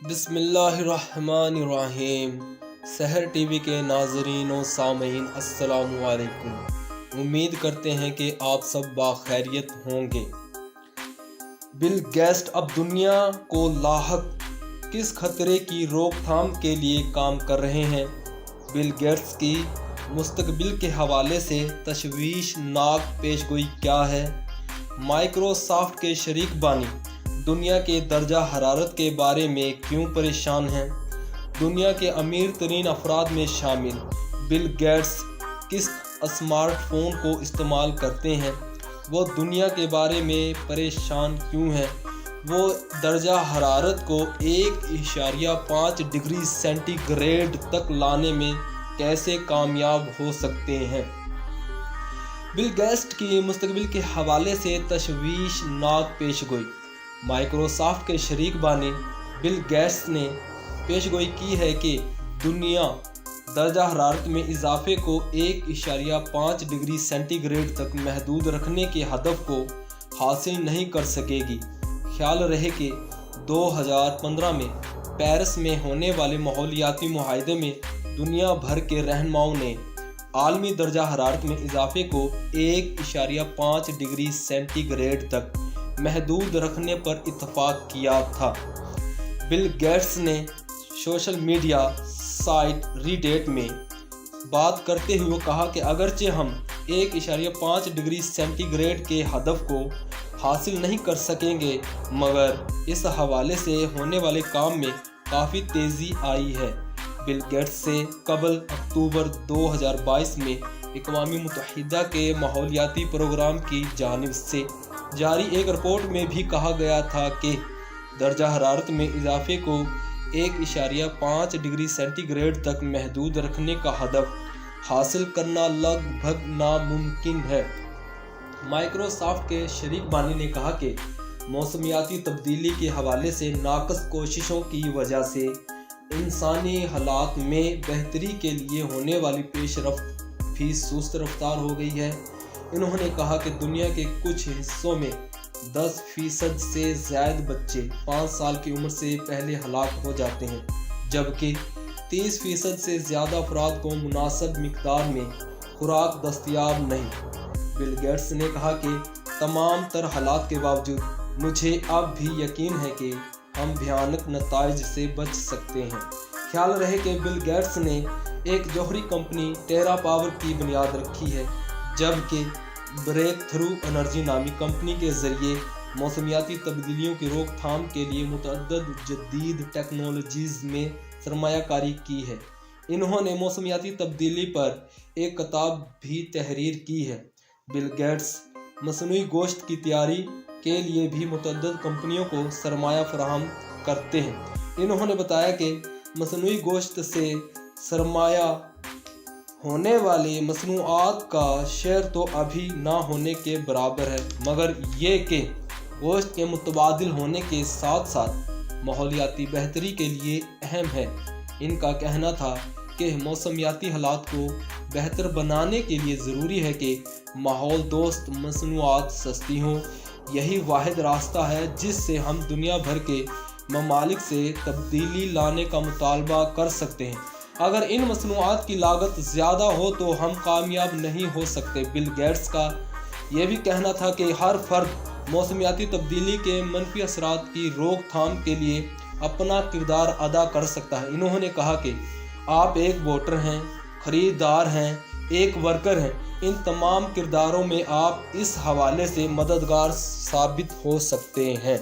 بسم اللہ الرحمن الرحیم۔ سحر ٹی وی کے ناظرین و سامعین السلام علیکم۔ امید کرتے ہیں کہ آپ سب باخیریت ہوں گے۔ بل گیٹس اب دنیا کو لاحق کس خطرے کی روک تھام کے لیے کام کر رہے ہیں؟ بل گیٹس کی مستقبل کے حوالے سے تشویشناک پیشگوئی کیا ہے؟ مائیکروسافٹ کے شریک بانی دنیا کے درجہ حرارت کے بارے میں کیوں پریشان ہیں؟ دنیا کے امیر ترین افراد میں شامل بل گیٹس کس اسمارٹ فون کو استعمال کرتے ہیں؟ وہ دنیا کے بارے میں پریشان کیوں ہیں؟ وہ درجہ حرارت کو 1.5 ڈگری سینٹی گریڈ تک لانے میں کیسے کامیاب ہو سکتے ہیں؟ بل گیٹس کی مستقبل کے حوالے سے تشویشناک پیشگوئی۔ مائیکروسافٹ کے شریک بانی بل گیٹس نے پیشگوئی کی ہے کہ دنیا درجہ حرارت میں اضافے کو 1.5 ڈگری سینٹی گریڈ تک محدود رکھنے کے ہدف کو حاصل نہیں کر سکے گی۔ خیال رہے کہ 2015 میں پیرس میں ہونے والے ماحولیاتی معاہدے میں دنیا بھر کے رہنماؤں نے عالمی درجہ حرارت میں اضافے کو 1.5 ڈگری سینٹی گریڈ تک محدود رکھنے پر اتفاق کیا تھا۔ بل گیٹس نے سوشل میڈیا سائٹ ریڈیٹ میں بات کرتے ہوئے کہا کہ اگرچہ ہم 1.5 ڈگری سینٹی گریڈ کے ہدف کو حاصل نہیں کر سکیں گے، مگر اس حوالے سے ہونے والے کام میں کافی تیزی آئی ہے۔ بل گیٹس سے قبل اکتوبر 2022 میں اقوام متحدہ کے ماحولیاتی پروگرام کی جانب سے جاری ایک رپورٹ میں بھی کہا گیا تھا کہ درجہ حرارت میں اضافے کو 1.5 ڈگری سینٹی گریڈ تک محدود رکھنے کا ہدف حاصل کرنا لگ بھگ ناممکن ہے۔ مائیکروسافٹ کے شریک بانی نے کہا کہ موسمیاتی تبدیلی کے حوالے سے ناقص کوششوں کی وجہ سے انسانی حالات میں بہتری کے لیے ہونے والی پیش رفت بھی سست رفتار ہو گئی ہے۔ انہوں نے کہا کہ دنیا کے کچھ حصوں میں 10% سے زائد بچے 5 سال کی عمر سے پہلے ہلاک ہو جاتے ہیں، جبکہ 30% سے زیادہ افراد کو مناسب مقدار میں خوراک دستیاب نہیں۔ بل گیٹس نے کہا کہ تمام تر حالات کے باوجود مجھے اب بھی یقین ہے کہ ہم بھیانک نتائج سے بچ سکتے ہیں۔ خیال رہے کہ بل گیٹس نے ایک جوہری کمپنی ٹیرا پاور کی بنیاد رکھی ہے، جبکہ بریک تھرو انرجی نامی کمپنی کے ذریعے موسمیاتی تبدیلیوں کی روک تھام کے لیے متعدد جدید ٹیکنالوجیز میں سرمایہ کاری کی ہے۔ انہوں نے موسمیاتی تبدیلی پر ایک کتاب بھی تحریر کی ہے۔ بل گیٹس مصنوعی گوشت کی تیاری کے لیے بھی متعدد کمپنیوں کو سرمایہ فراہم کرتے ہیں۔ انہوں نے بتایا کہ مصنوعی گوشت سے سرمایہ ہونے والی مصنوعات کا شیئر تو ابھی نہ ہونے کے برابر ہے، مگر یہ کہ گوشت کے متبادل ہونے کے ساتھ ساتھ ماحولیاتی بہتری کے لیے اہم ہے۔ ان کا کہنا تھا کہ موسمیاتی حالات کو بہتر بنانے کے لیے ضروری ہے کہ ماحول دوست مصنوعات سستی ہوں۔ یہی واحد راستہ ہے جس سے ہم دنیا بھر کے ممالک سے تبدیلی لانے کا مطالبہ کر سکتے ہیں۔ اگر ان مصنوعات کی لاگت زیادہ ہو تو ہم کامیاب نہیں ہو سکتے۔ بل گیٹس کا یہ بھی کہنا تھا کہ ہر فرد موسمیاتی تبدیلی کے منفی اثرات کی روک تھام کے لیے اپنا کردار ادا کر سکتا ہے۔ انہوں نے کہا کہ آپ ایک ووٹر ہیں، خریدار ہیں، ایک ورکر ہیں۔ ان تمام کرداروں میں آپ اس حوالے سے مددگار ثابت ہو سکتے ہیں۔